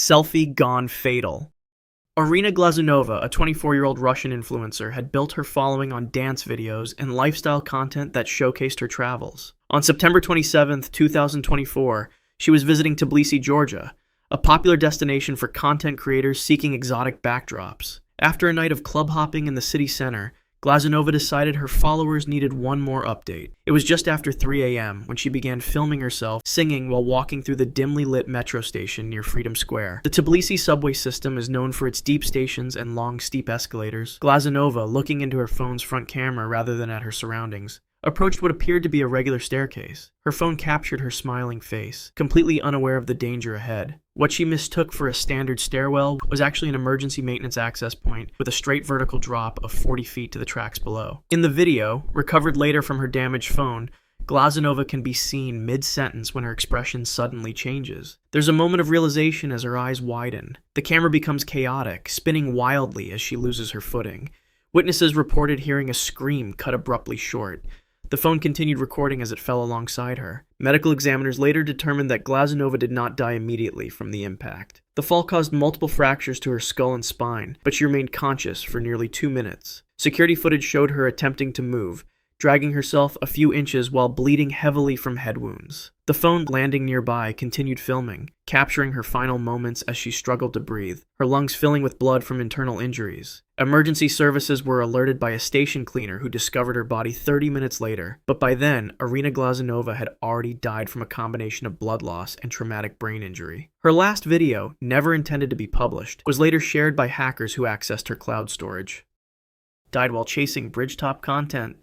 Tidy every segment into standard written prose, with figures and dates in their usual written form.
Selfie gone fatal. Arina Glazunova, a 24-year-old Russian influencer, had built her following on dance videos and lifestyle content that showcased her travels. On September 27, 2024, she was visiting Tbilisi, Georgia, a popular destination for content creators seeking exotic backdrops. After a night of club hopping in the city center, Glazunova decided her followers needed one more update. It was just after 3 a.m. when she began filming herself singing while walking through the dimly lit metro station near Freedom Square. The Tbilisi subway system is known for its deep stations and long, steep escalators. Glazunova, looking into her phone's front camera rather than at her surroundings, approached what appeared to be a regular staircase. Her phone captured her smiling face, completely unaware of the danger ahead. What she mistook for a standard stairwell was actually an emergency maintenance access point with a straight vertical drop of 40 feet to the tracks below. In the video, recovered later from her damaged phone, Glazunova can be seen mid-sentence when her expression suddenly changes. There's a moment of realization as her eyes widen. The camera becomes chaotic, spinning wildly as she loses her footing. Witnesses reported hearing a scream cut abruptly short. The phone continued recording as it fell alongside her. Medical examiners later determined that Glazunova did not die immediately from the impact. The fall caused multiple fractures to her skull and spine, but she remained conscious for nearly 2 minutes. Security footage showed her attempting to move, dragging herself a few inches while bleeding heavily from head wounds. The phone landing nearby continued filming, capturing her final moments as she struggled to breathe, her lungs filling with blood from internal injuries. Emergency services were alerted by a station cleaner who discovered her body 30 minutes later, but by then, Arina Glazunova had already died from a combination of blood loss and traumatic brain injury. Her last video, never intended to be published, was later shared by hackers who accessed her cloud storage. Died while chasing bridge-top content.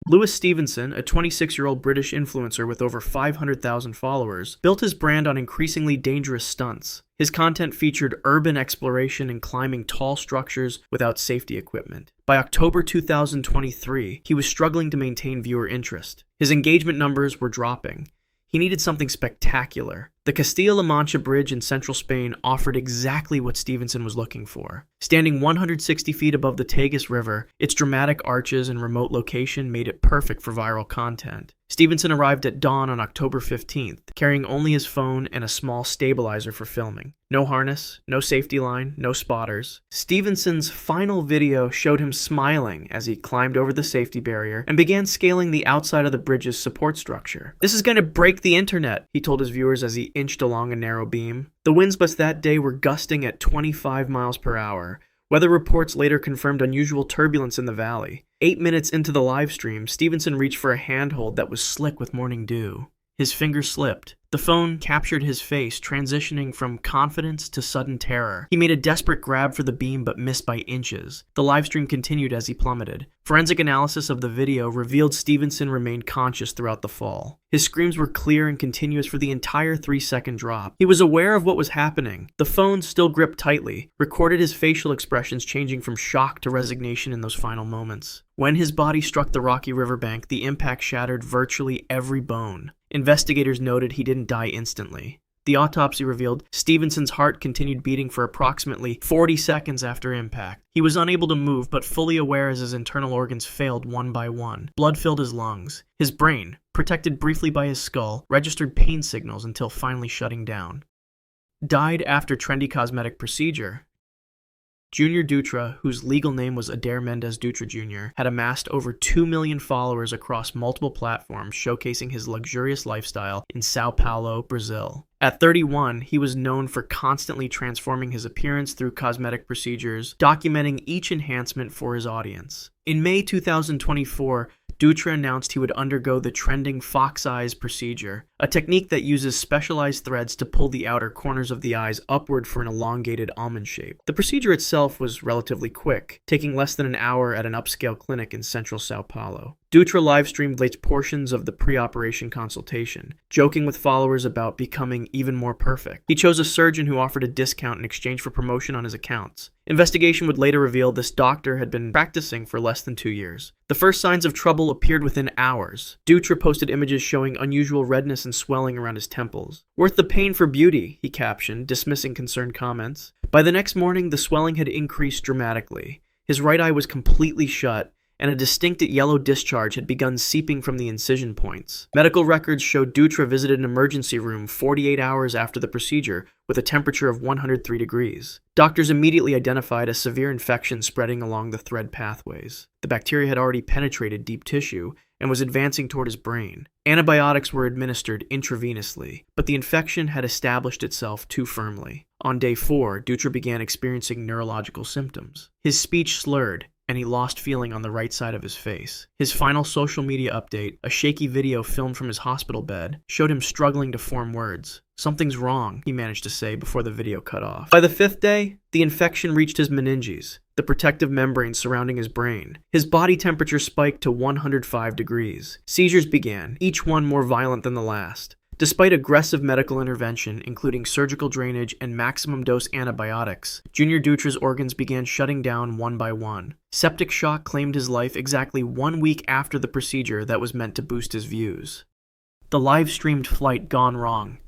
Lewis Stevenson, a 26-year-old British influencer with over 500,000 followers, built his brand on increasingly dangerous stunts. His content featured urban exploration and climbing tall structures without safety equipment. By October 2023, he was struggling to maintain viewer interest. His engagement numbers were dropping. He needed something spectacular. The Castilla-La Mancha Bridge in central Spain offered exactly what Stevenson was looking for. Standing 160 feet above the Tagus River, its dramatic arches and remote location made it perfect for viral content. Stevenson arrived at dawn on October 15th, carrying only his phone and a small stabilizer for filming. No harness, no safety line, no spotters. Stevenson's final video showed him smiling as he climbed over the safety barrier and began scaling the outside of the bridge's support structure. "This is going to break the internet," he told his viewers as he inched along a narrow beam. The wind gusts that day were gusting at 25 miles per hour. Weather reports later confirmed unusual turbulence in the valley. 8 minutes into the live stream, Stevenson reached for a handhold that was slick with morning dew. His fingers slipped. The phone captured his face, transitioning from confidence to sudden terror. He made a desperate grab for the beam but missed by inches. The livestream continued as he plummeted. Forensic analysis of the video revealed Stevenson remained conscious throughout the fall. His screams were clear and continuous for the entire 3-second drop. He was aware of what was happening. The phone, still gripped tightly, recorded his facial expressions changing from shock to resignation in those final moments. When his body struck the rocky riverbank, the impact shattered virtually every bone. Investigators noted he didn't die instantly. The autopsy revealed Stevenson's heart continued beating for approximately 40 seconds after impact. He was unable to move, but fully aware as his internal organs failed one by one. Blood filled his lungs. His brain, protected briefly by his skull, registered pain signals until finally shutting down. Died after Trendy Cosmetic procedure. Junior Dutra, whose legal name was Adair Mendez Dutra Jr., had amassed over 2 million followers across multiple platforms showcasing his luxurious lifestyle in Sao Paulo, Brazil. At 31, he was known for constantly transforming his appearance through cosmetic procedures, documenting each enhancement for his audience. In May 2024, Dutra announced he would undergo the trending fox eyes procedure, a technique that uses specialized threads to pull the outer corners of the eyes upward for an elongated almond shape. The procedure itself was relatively quick, taking less than an hour at an upscale clinic in central Sao Paulo. Dutra live-streamed late portions of the pre-operation consultation, joking with followers about becoming even more perfect. He chose a surgeon who offered a discount in exchange for promotion on his accounts. Investigation would later reveal this doctor had been practicing for less than 2 years. The first signs of trouble appeared within hours. Dutra posted images showing unusual redness and swelling around his temples. "Worth the pain for beauty," he captioned, dismissing concerned comments. By the next morning, the swelling had increased dramatically. His right eye was completely shut, and a distinct yellow discharge had begun seeping from the incision points. Medical records showed Dutra visited an emergency room 48 hours after the procedure with a temperature of 103 degrees. Doctors immediately identified a severe infection spreading along the thread pathways. The bacteria had already penetrated deep tissue and was advancing toward his brain. Antibiotics were administered intravenously, but the infection had established itself too firmly. On day 4, Dutra began experiencing neurological symptoms. His speech slurred, and he lost feeling on the right side of his face. His final social media update, a shaky video filmed from his hospital bed, showed him struggling to form words. "Something's wrong," he managed to say before the video cut off. By the 5th day, the infection reached his meninges, the protective membrane surrounding his brain. His body temperature spiked to 105 degrees. Seizures began, each one more violent than the last. Despite aggressive medical intervention, including surgical drainage and maximum dose antibiotics, Junior Dutra's organs began shutting down one by one. Septic shock claimed his life exactly 1 week after the procedure that was meant to boost his views. The live-streamed flight gone wrong.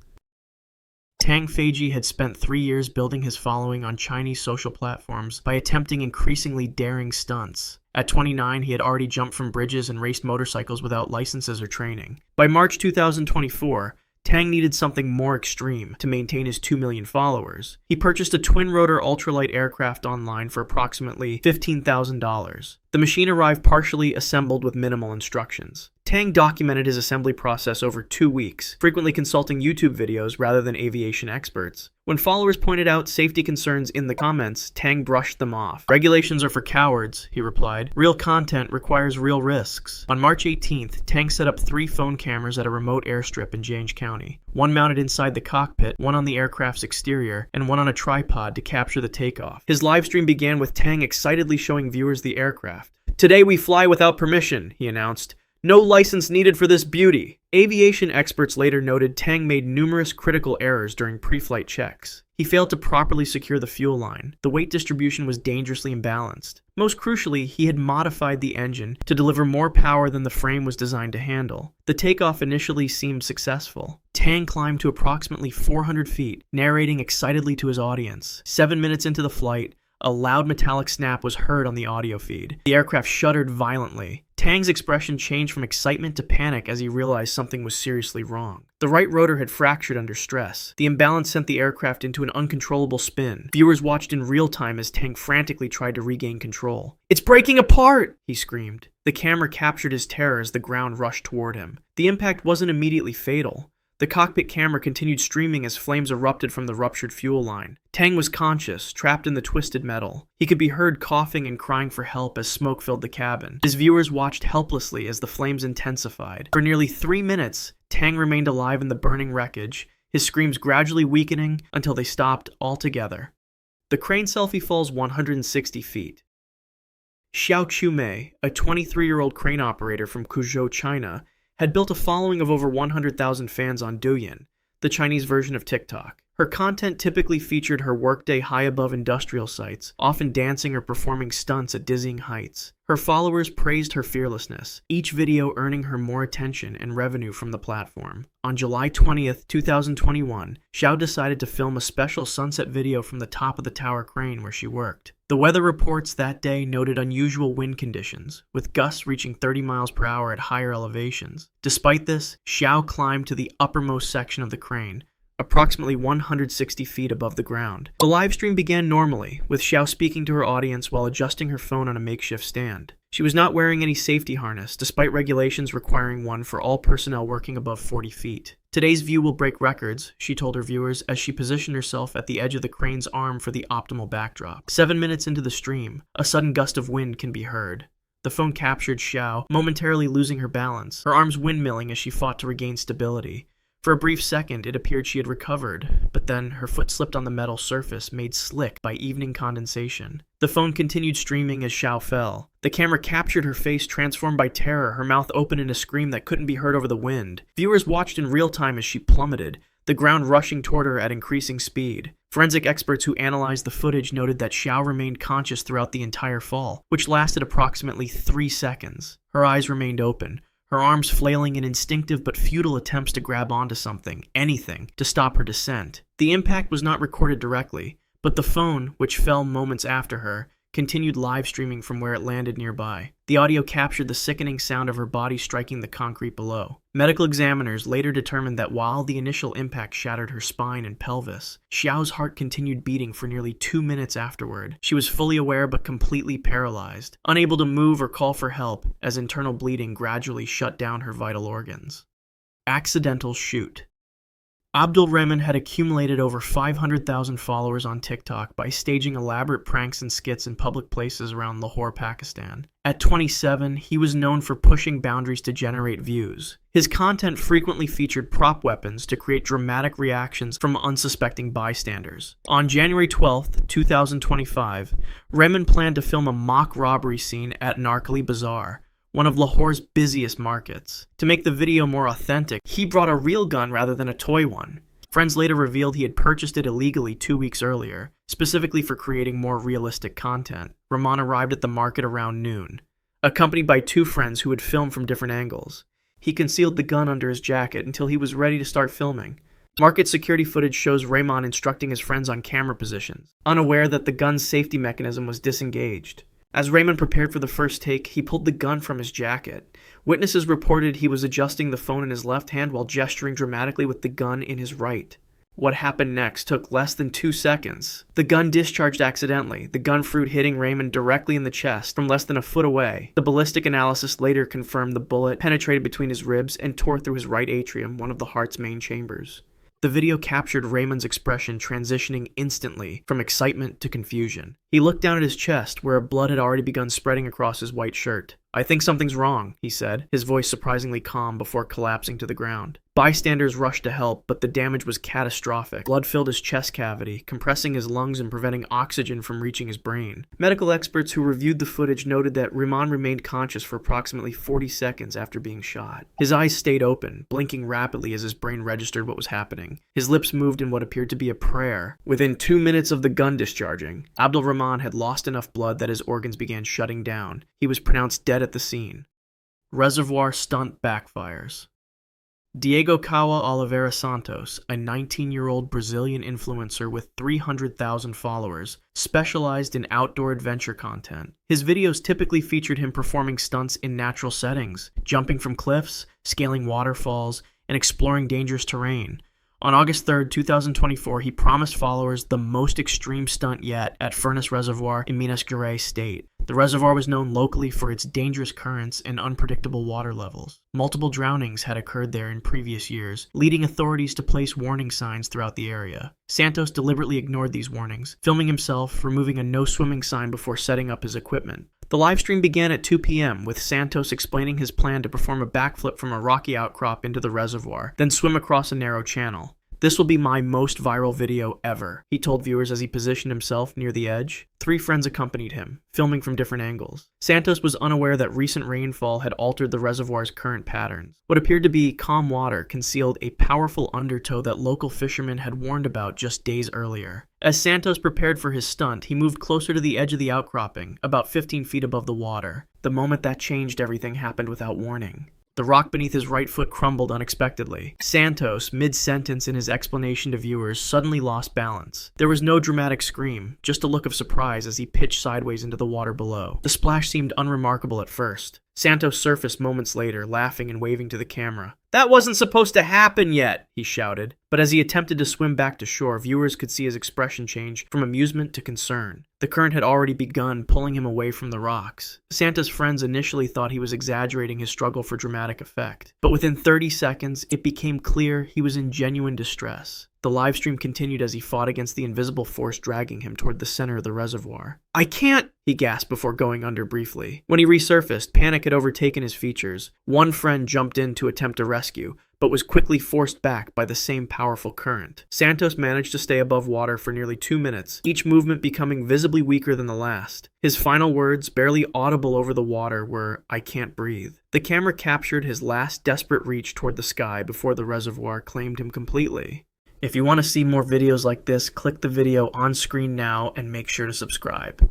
Tang Feiji had spent 3 years building his following on Chinese social platforms by attempting increasingly daring stunts. At 29, he had already jumped from bridges and raced motorcycles without licenses or training. By March 2024, Tang needed something more extreme to maintain his 2 million followers. He purchased a twin-rotor ultralight aircraft online for approximately $15,000. The machine arrived partially assembled with minimal instructions. Tang documented his assembly process over 2 weeks, frequently consulting YouTube videos rather than aviation experts. When followers pointed out safety concerns in the comments, Tang brushed them off. "Regulations are for cowards," he replied. "Real content requires real risks." On March 18th, Tang set up 3 phone cameras at a remote airstrip in James County. One mounted inside the cockpit, one on the aircraft's exterior, and one on a tripod to capture the takeoff. His livestream began with Tang excitedly showing viewers the aircraft. "Today we fly without permission," he announced. "No license needed for this beauty." Aviation experts later noted Tang made numerous critical errors during pre-flight checks. He failed to properly secure the fuel line. The weight distribution was dangerously imbalanced. Most crucially, he had modified the engine to deliver more power than the frame was designed to handle. The takeoff initially seemed successful. Tang climbed to approximately 400 feet, narrating excitedly to his audience. 7 minutes into the flight, a loud metallic snap was heard on the audio feed. The aircraft shuddered violently. Tang's expression changed from excitement to panic as he realized something was seriously wrong. The right rotor had fractured under stress. The imbalance sent the aircraft into an uncontrollable spin. Viewers watched in real time as Tang frantically tried to regain control. "It's breaking apart!" he screamed. The camera captured his terror as the ground rushed toward him. The impact wasn't immediately fatal. The cockpit camera continued streaming as flames erupted from the ruptured fuel line. Tang was conscious, trapped in the twisted metal. He could be heard coughing and crying for help as smoke filled the cabin. His viewers watched helplessly as the flames intensified. For nearly 3 minutes, Tang remained alive in the burning wreckage, his screams gradually weakening until they stopped altogether. The crane selfie falls 160 feet. Xiao Qumei, a 23-year-old crane operator from Cuzhou, China, had built a following of over 100,000 fans on Douyin, the Chinese version of TikTok. Her content typically featured her workday high above industrial sites, often dancing or performing stunts at dizzying heights. Her followers praised her fearlessness, each video earning her more attention and revenue from the platform. On July 20th, 2021, Xiao decided to film a special sunset video from the top of the tower crane where she worked. The weather reports that day noted unusual wind conditions, with gusts reaching 30 miles per hour at higher elevations. Despite this, Xiao climbed to the uppermost section of the crane, approximately 160 feet above the ground. The livestream began normally, with Xiao speaking to her audience while adjusting her phone on a makeshift stand. She was not wearing any safety harness, despite regulations requiring one for all personnel working above 40 feet. "Today's view will break records," she told her viewers as she positioned herself at the edge of the crane's arm for the optimal backdrop. 7 minutes into the stream, a sudden gust of wind can be heard. The phone captured Xiao, momentarily losing her balance, her arms windmilling as she fought to regain stability. For a brief second, it appeared she had recovered, but then her foot slipped on the metal surface made slick by evening condensation. The phone continued streaming as Xiao fell. The camera captured her face transformed by terror, her mouth open in a scream that couldn't be heard over the wind. Viewers watched in real time as she plummeted, the ground rushing toward her at increasing speed. Forensic experts who analyzed the footage noted that Xiao remained conscious throughout the entire fall, which lasted approximately 3 seconds. Her eyes remained open, her arms flailing in instinctive but futile attempts to grab onto something, anything, to stop her descent. The impact was not recorded directly, but the phone, which fell moments after her, continued live streaming from where it landed nearby. The audio captured the sickening sound of her body striking the concrete below. Medical examiners later determined that while the initial impact shattered her spine and pelvis, Xiao's heart continued beating for nearly 2 minutes afterward. She was fully aware but completely paralyzed, unable to move or call for help as internal bleeding gradually shut down her vital organs. Accidental shoot. Abdulrahman had accumulated over 500,000 followers on TikTok by staging elaborate pranks and skits in public places around Lahore, Pakistan. At 27, he was known for pushing boundaries to generate views. His content frequently featured prop weapons to create dramatic reactions from unsuspecting bystanders. On January 12, 2025, Rehman planned to film a mock robbery scene at Narkali Bazaar, one of Lahore's busiest markets. To make the video more authentic, he brought a real gun rather than a toy one. Friends later revealed he had purchased it illegally 2 weeks earlier, specifically for creating more realistic content. Rahman arrived at the market around noon, accompanied by 2 friends who had filmed from different angles. He concealed the gun under his jacket until he was ready to start filming. Market security footage shows Rahman instructing his friends on camera positions, unaware that the gun's safety mechanism was disengaged. As Raymond prepared for the first take, he pulled the gun from his jacket. Witnesses reported he was adjusting the phone in his left hand while gesturing dramatically with the gun in his right. What happened next took less than 2 seconds. The gun discharged accidentally, the gun fruit hitting Raymond directly in the chest from less than a foot away. The ballistic analysis later confirmed the bullet penetrated between his ribs and tore through his right atrium, one of the heart's main chambers. The video captured Raymond's expression transitioning instantly from excitement to confusion. He looked down at his chest, where blood had already begun spreading across his white shirt. "I think something's wrong," he said, his voice surprisingly calm before collapsing to the ground. Bystanders rushed to help, but the damage was catastrophic. Blood filled his chest cavity, compressing his lungs and preventing oxygen from reaching his brain. Medical experts who reviewed the footage noted that Rahman remained conscious for approximately 40 seconds after being shot. His eyes stayed open, blinking rapidly as his brain registered what was happening. His lips moved in what appeared to be a prayer. Within 2 minutes of the gun discharging, Abdulrahman had lost enough blood that his organs began shutting down. He was pronounced dead at the scene. Reservoir stunt backfires. Diego Caua Oliveira Santos, a 19-year-old Brazilian influencer with 300,000 followers, specialized in outdoor adventure content. His videos typically featured him performing stunts in natural settings, jumping from cliffs, scaling waterfalls, and exploring dangerous terrain. On August 3, 2024, he promised followers the most extreme stunt yet at Furnace Reservoir in Minas Gerais state. The reservoir was known locally for its dangerous currents and unpredictable water levels. Multiple drownings had occurred there in previous years, leading authorities to place warning signs throughout the area. Santos deliberately ignored these warnings, filming himself removing a no swimming sign before setting up his equipment. The livestream began at 2 p.m. with Santos explaining his plan to perform a backflip from a rocky outcrop into the reservoir, then swim across a narrow channel. "This will be my most viral video ever," he told viewers as he positioned himself near the edge. 3 friends accompanied him, filming from different angles. Santos was unaware that recent rainfall had altered the reservoir's current patterns. What appeared to be calm water concealed a powerful undertow that local fishermen had warned about just days earlier. As Santos prepared for his stunt, he moved closer to the edge of the outcropping, about 15 feet above the water. The moment that changed, everything happened without warning. The rock beneath his right foot crumbled unexpectedly. Santos, mid-sentence in his explanation to viewers, suddenly lost balance. There was no dramatic scream, just a look of surprise as he pitched sideways into the water below. The splash seemed unremarkable at first. Santos surfaced moments later, laughing and waving to the camera. "That wasn't supposed to happen yet," he shouted. But as he attempted to swim back to shore, viewers could see his expression change from amusement to concern. The current had already begun pulling him away from the rocks. Santos' friends initially thought he was exaggerating his struggle for dramatic effect. But within 30 seconds, it became clear he was in genuine distress. The livestream continued as he fought against the invisible force dragging him toward the center of the reservoir. "I can't," he gasped before going under briefly. When he resurfaced, panic had overtaken his features. One friend jumped in to attempt a rescue, but was quickly forced back by the same powerful current. Santos managed to stay above water for nearly 2 minutes, each movement becoming visibly weaker than the last. His final words, barely audible over the water, were, "I can't breathe." The camera captured his last desperate reach toward the sky before the reservoir claimed him completely. If you want to see more videos like this, click the video on screen now and make sure to subscribe.